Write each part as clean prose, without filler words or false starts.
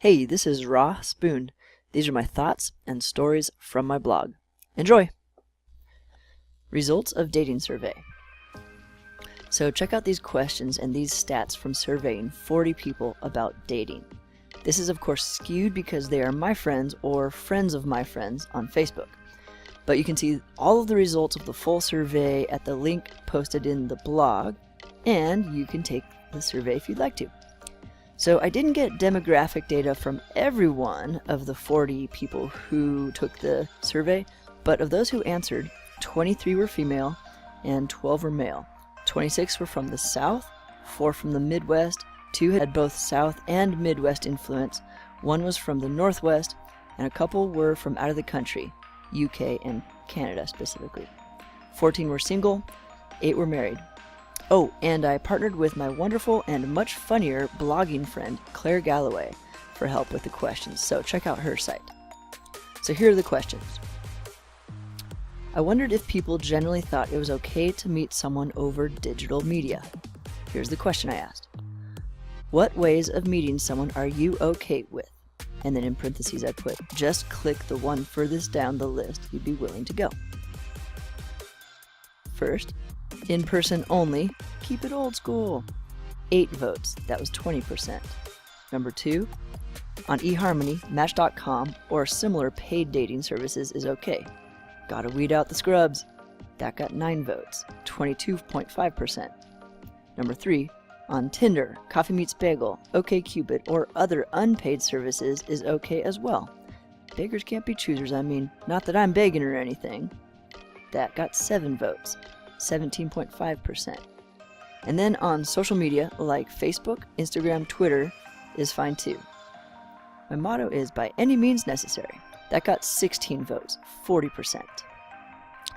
Hey, this is Raw Spoon. These are my thoughts and stories from my blog. Enjoy! Results of dating survey. So check out these questions and these stats from surveying 40 people about dating. This is of course skewed because they are my friends or friends of my friends on Facebook. But you can see all of the results of the full survey at the link posted in the blog, and you can take the survey if you'd like to. So I didn't get demographic data from every one of the 40 people who took the survey, but of those who answered, 23 were female and 12 were male. 26 were from the South, 4 from the Midwest, 2 had both South and Midwest influence, 1 was from the Northwest, and a couple were from out of the country, UK and Canada specifically. 14 were single, 8 were married. Oh, and I partnered with my wonderful and much funnier blogging friend, Claire Galloway, for help with the questions, so check out her site. So here are the questions. I wondered if people generally thought it was okay to meet someone over digital media. Here's the question I asked. What ways of meeting someone are you okay with? And then in parentheses I put, just click the one furthest down the list you'd be willing to go. First, in person only, keep it old school. 8 votes, that was 20%. Number 2, on eHarmony, Match.com, or similar paid dating services is okay. Gotta weed out the scrubs. That got 9 votes, 22.5%. Number 3, on Tinder, Coffee Meets Bagel, OkCupid, or other unpaid services is okay as well. Beggars can't be choosers, I mean, not that I'm begging or anything. That got 7 votes, 17.5%. And then on social media like Facebook, Instagram, Twitter is fine too. My motto is by any means necessary. That got 16 votes, 40%.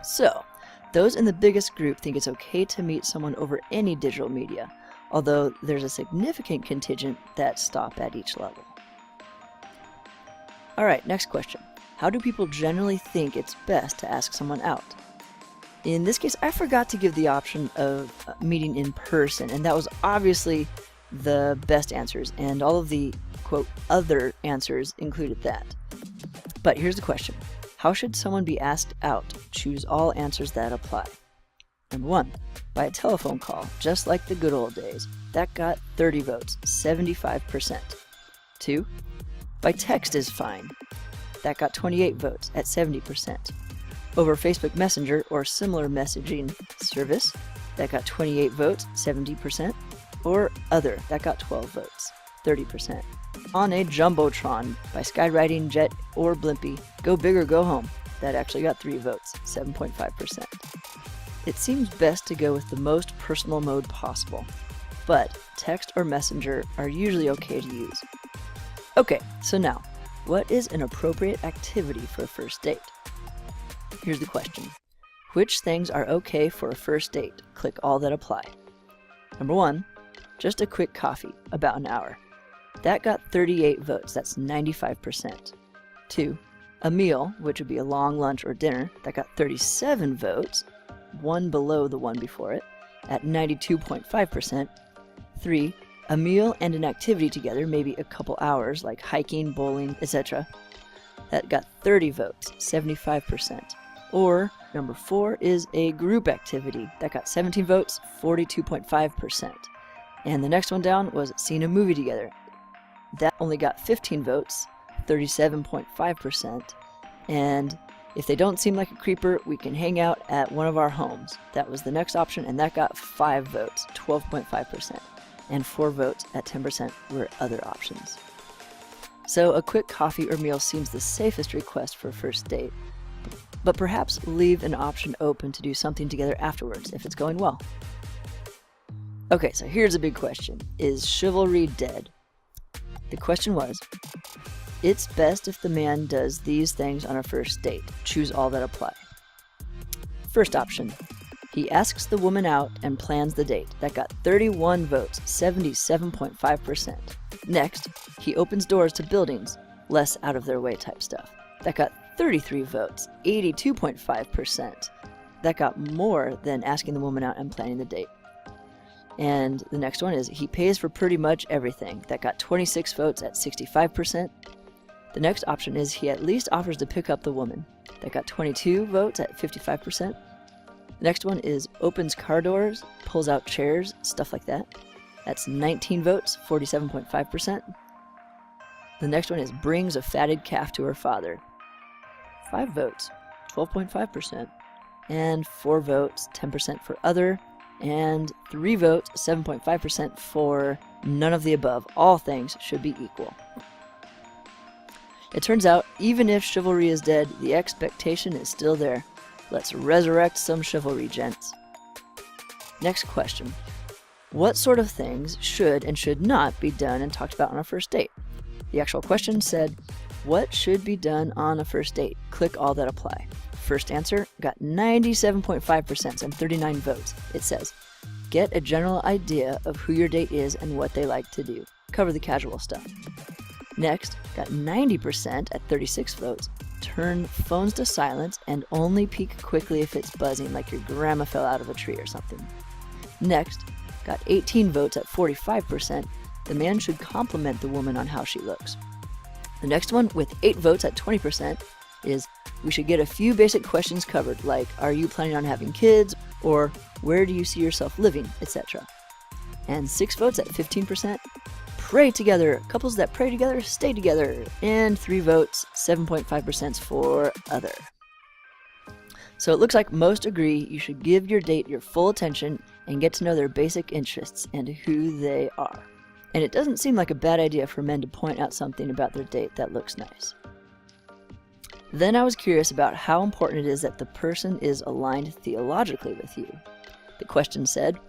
So, those in the biggest group think it's okay to meet someone over any digital media, although there's a significant contingent that stop at each level. Alright, next question. How do people generally think it's best to ask someone out? In this case, I forgot to give the option of meeting in person, and that was obviously the best answers, and all of the, quote, other answers included that. But here's the question. How should someone be asked out? Choose all answers that apply. Number 1, by a telephone call, just like the good old days. That got 30 votes, 75%. 2, by text is fine. That got 28 votes at 70%. Over Facebook Messenger or similar messaging service, that got 28 votes, 70%. Or other, that got 12 votes, 30%. On a Jumbotron, by Skywriting, Jet, or Blimpie, go big or go home. That actually got 3 votes, 7.5%. It seems best to go with the most personal mode possible, but text or messenger are usually okay to use. Okay, so now, what is an appropriate activity for a first date? Here's the question. Which things are okay for a first date? Click all that apply. Number 1, just a quick coffee, about an hour. That got 38 votes, that's 95%. 2, a meal, which would be a long lunch or dinner, that got 37 votes, one below the one before it, at 92.5%. 3, a meal and an activity together, maybe a couple hours, like hiking, bowling, etc. That got 30 votes, 75%. Or, number 4 is a group activity. That got 17 votes, 42.5%. And the next one down was seeing a movie together. That only got 15 votes, 37.5%. And if they don't seem like a creeper, we can hang out at one of our homes. That was the next option, and that got 5 votes, 12.5%. And 4 votes at 10% were other options. So a quick coffee or meal seems the safest request for a first date, but perhaps leave an option open to do something together afterwards if it's going well. Okay, so here's a big question. Is chivalry dead? The question was, it's best if the man does these things on a first date. Choose all that apply. First option, he asks the woman out and plans the date. That got 31 votes, 77.5%. Next, he opens doors to buildings, less out of their way type stuff. That got 33 votes, 82.5%. That got more than asking the woman out and planning the date. And the next one is he pays for pretty much everything. That got 26 votes at 65%. The next option is he at least offers to pick up the woman. That got 22 votes at 55%. The next one is opens car doors, pulls out chairs, stuff like that. That's 19 votes, 47.5%. The next one is brings a fatted calf to her father. 5 votes, 12.5%. And 4 votes, 10% for other. And 3 votes, 7.5% for none of the above. All things should be equal. It turns out, even if chivalry is dead, the expectation is still there. Let's resurrect some chivalry, gents. Next question. What sort of things should and should not be done and talked about on a first date? The actual question said, what should be done on a first date? Click all that apply. First answer got 97.5% and 39 votes. It says, get a general idea of who your date is and what they like to do. Cover the casual stuff. Next, got 90% at 36 votes. Turn phones to silent and only peek quickly if it's buzzing, like your grandma fell out of a tree or something. Next, got 18 votes at 45%. The man should compliment the woman on how she looks. The next one, with 8 votes at 20%, is we should get a few basic questions covered, like are you planning on having kids, or where do you see yourself living, etc. And 6 votes at 15%, pray together. Couples that pray together stay together. And 3 votes, 7.5% for other. So it looks like most agree you should give your date your full attention and get to know their basic interests and who they are. And it doesn't seem like a bad idea for men to point out something about their date that looks nice. Then I was curious about how important it is that the person is aligned theologically with you. The question said,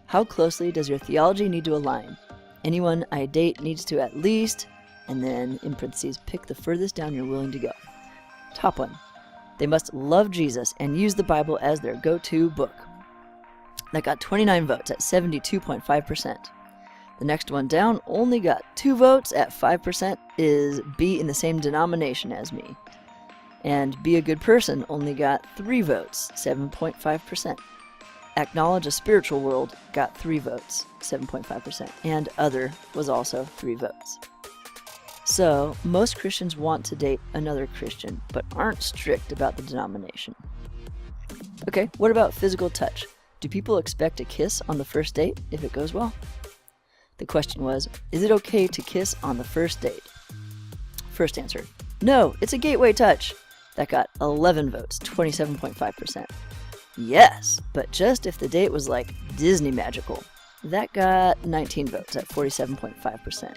how closely does your theology need to align? Anyone I date needs to at least, and then in parentheses, pick the furthest down you're willing to go. Top one, they must love Jesus and use the Bible as their go-to book. That got 29 votes at 72.5%. The next one down only got 2 votes at 5%, is be in the same denomination as me. And be a good person only got 3 votes, 7.5%. Acknowledge a spiritual world got 3 votes, 7.5%. And other was also 3 votes. So, most Christians want to date another Christian, but aren't strict about the denomination. Okay, what about physical touch? Do people expect a kiss on the first date if it goes well? The question was, is it okay to kiss on the first date? First answer, no, it's a gateway touch. That got 11 votes, 27.5%. Yes, but just if the date was like Disney magical. That got 19 votes at 47.5%.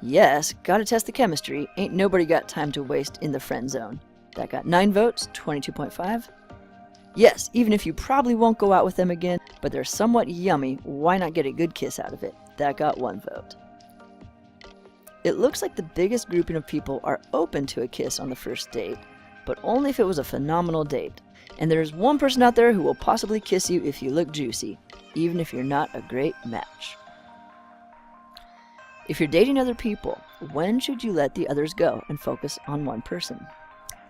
Yes, gotta test the chemistry. Ain't nobody got time to waste in the friend zone. That got 9 votes, 22.5%. Yes, even if you probably won't go out with them again, but they're somewhat yummy, why not get a good kiss out of it? That got 1 vote. It looks like the biggest grouping of people are open to a kiss on the first date, but only if it was a phenomenal date. And there's one person out there who will possibly kiss you if you look juicy, even if you're not a great match. If you're dating other people, when should you let the others go and focus on one person?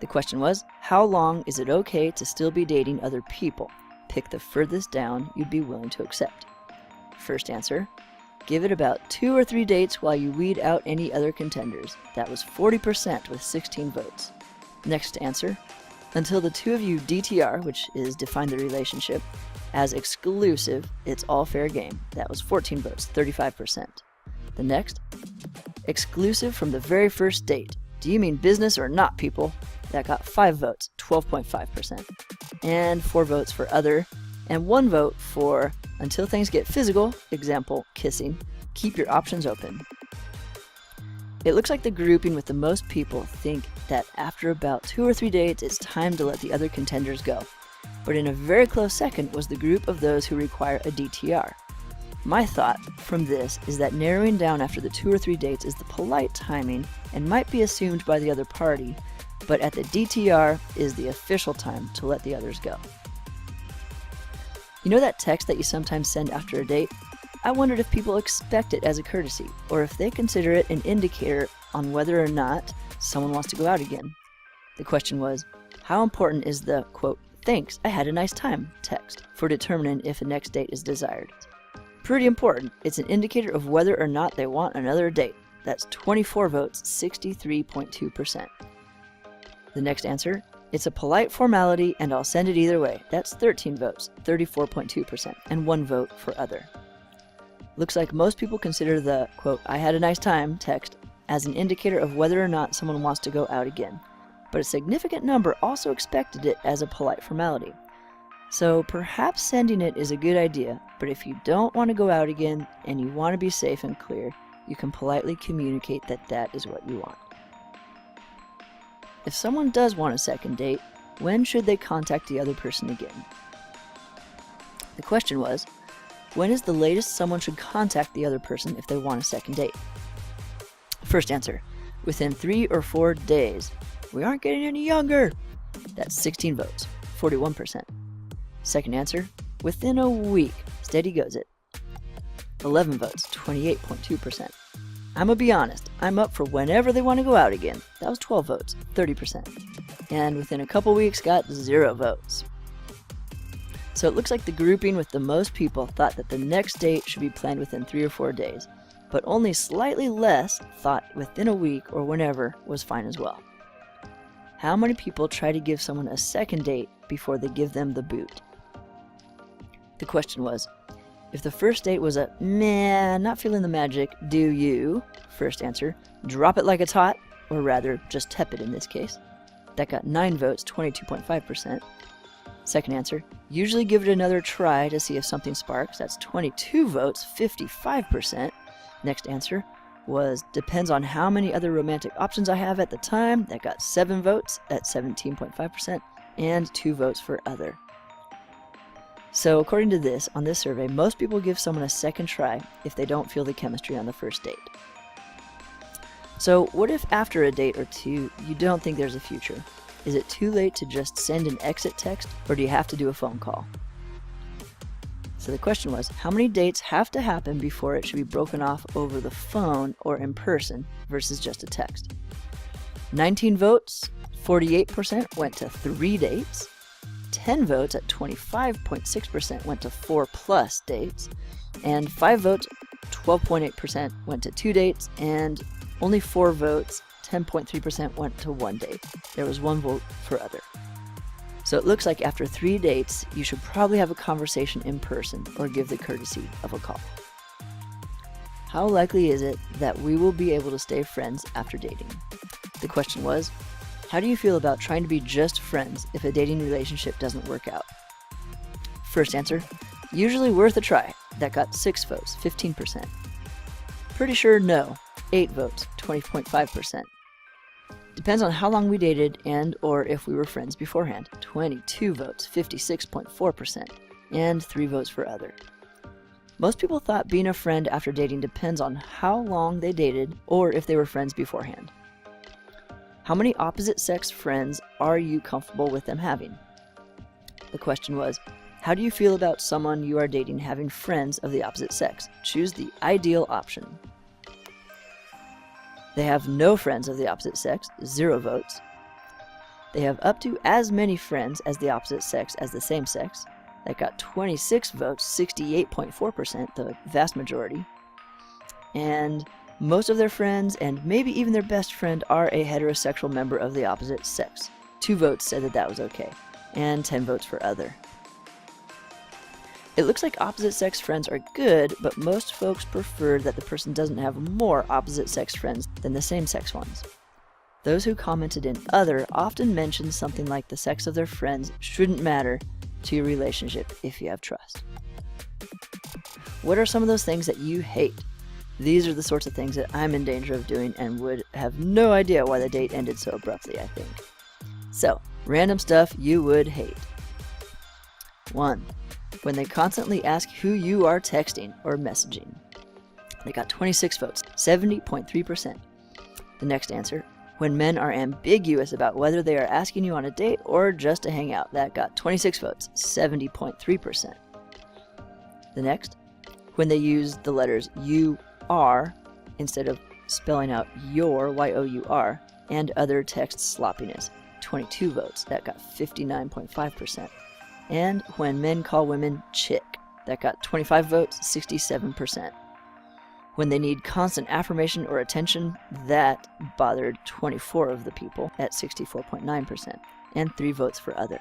The question was, how long is it okay to still be dating other people? Pick the furthest down you'd be willing to accept. First answer, give it about 2 or 3 dates while you weed out any other contenders. That was 40% with 16 votes. Next answer, until the 2 of you DTR, which is define the relationship, as exclusive, it's all fair game. That was 14 votes, 35%. The next, exclusive from the very first date. Do you mean business or not, people? That got 5 votes, 12.5%. And 4 votes for other, and 1 vote for until things get physical, example, kissing, keep your options open. It looks like the grouping with the most people think that after about 2 or 3 dates, it's time to let the other contenders go. But in a very close second was the group of those who require a DTR. My thought from this is that narrowing down after the 2 or 3 dates is the polite timing and might be assumed by the other party, but at the DTR is the official time to let the others go. You know that text that you sometimes send after a date? I wondered if people expect it as a courtesy, or if they consider it an indicator on whether or not someone wants to go out again. The question was, how important is the, quote, thanks, I had a nice time text for determining if a next date is desired? Pretty important. It's an indicator of whether or not they want another date. That's 24 votes, 63.2%. The next answer, it's a polite formality and I'll send it either way. That's 13 votes, 34.2%, and 1 vote for other. Looks like most people consider the, quote, "I had a nice time" text as an indicator of whether or not someone wants to go out again. But a significant number also expected it as a polite formality. So perhaps sending it is a good idea, but if you don't want to go out again and you want to be safe and clear, you can politely communicate that that is what you want. If someone does want a second date, when should they contact the other person again? The question was, when is the latest someone should contact the other person if they want a second date? First answer, within 3 or 4 days. We aren't getting any younger. That's 16 votes, 41%. Second answer, within a week. Steady goes it. 11 votes, 28.2%. I'm gonna be honest, I'm up for whenever they want to go out again. That was 12 votes, 30%. And within a couple weeks got 0 votes. So it looks like the grouping with the most people thought that the next date should be planned within 3 or 4 days, but only slightly less thought within a week or whenever was fine as well. How many people try to give someone a second date before they give them the boot? The question was, if the first date was a meh, not feeling the magic, do you, first answer, drop it like it's hot, or rather, just tepid in this case? That got 9 votes, 22.5%. Second answer, usually give it another try to see if something sparks. That's 22 votes, 55%. Next answer was depends on how many other romantic options I have at the time. That got 7 votes at 17.5%, and 2 votes for other. So according to this, on this survey, most people give someone a second try if they don't feel the chemistry on the first date. So what if after a date or two, you don't think there's a future? Is it too late to just send an exit text, or do you have to do a phone call? So the question was, how many dates have to happen before it should be broken off over the phone or in person versus just a text? 19 votes, 48% went to 3 dates. 10 votes at 25.6% went to 4+ dates, and 5 votes, 12.8%, went to 2 dates, and only 4 votes, 10.3%, went to 1 date. There was 1 vote for other. So it looks like after 3 dates, you should probably have a conversation in person or give the courtesy of a call. How likely is it that we will be able to stay friends after dating? The question was, how do you feel about trying to be just friends if a dating relationship doesn't work out? First answer, usually worth a try. That got 6 votes, 15%. Pretty sure no, 8 votes, 20.5%. Depends on how long we dated and or if we were friends beforehand. 22 votes, 56.4%, and 3 votes for other. Most people thought being a friend after dating depends on how long they dated or if they were friends beforehand. How many opposite-sex friends are you comfortable with them having? The question was, how do you feel about someone you are dating having friends of the opposite sex? Choose the ideal option. They have no friends of the opposite sex, 0 votes. They have up to as many friends as the opposite sex as the same sex. That got 26 votes, 68.4%, the vast majority. And most of their friends, and maybe even their best friend, are a heterosexual member of the opposite sex. 2 votes said that that was okay, and 10 votes for other. It looks like opposite-sex friends are good, but most folks prefer that the person doesn't have more opposite-sex friends than the same-sex ones. Those who commented in other often mention something like the sex of their friends shouldn't matter to your relationship if you have trust. What are some of those things that you hate? These are the sorts of things that I'm in danger of doing and would have no idea why the date ended so abruptly, I think. So, random stuff you would hate. 1. When they constantly ask who you are texting or messaging. They got 26 votes, 70.3%. The next answer, when men are ambiguous about whether they are asking you on a date or just to hang out. That got 26 votes, 70.3%. The next, when they use the letters you are instead of spelling out your, Y-O-U-R, and other text sloppiness, 22 votes. That got 59.5%. And when men call women chick, That got 25 votes, 67%. When they need constant affirmation or attention, that bothered 24 of the people at 64.9%, and 3 votes for other.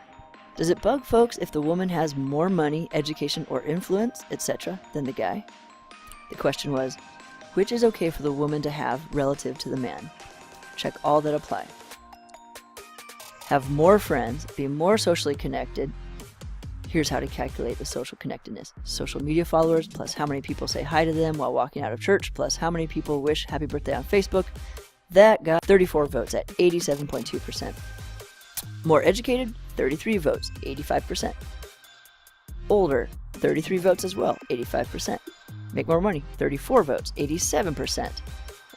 Does it bug folks if the woman has more money, education, or influence, etc., than the guy? The question was, which is okay for the woman to have relative to the man? Check all that apply. Have more friends, be more socially connected. Here's how to calculate the social connectedness. Social media followers plus how many people say hi to them while walking out of church plus how many people wish happy birthday on Facebook. That got 34 votes at 87.2%. More educated, 33 votes, 85%. Older, 33 votes as well, 85%. Make more money, 34 votes, 87%.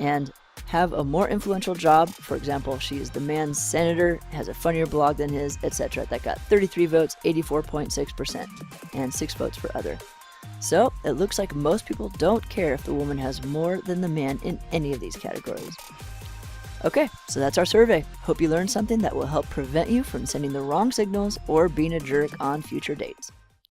And have a more influential job, for example, she is the man's senator, has a funnier blog than his, etc. That got 33 votes, 84.6%, and 6 votes for other. So it looks like most people don't care if the woman has more than the man in any of these categories. Okay, so that's our survey. Hope you learned something that will help prevent you from sending the wrong signals or being a jerk on future dates.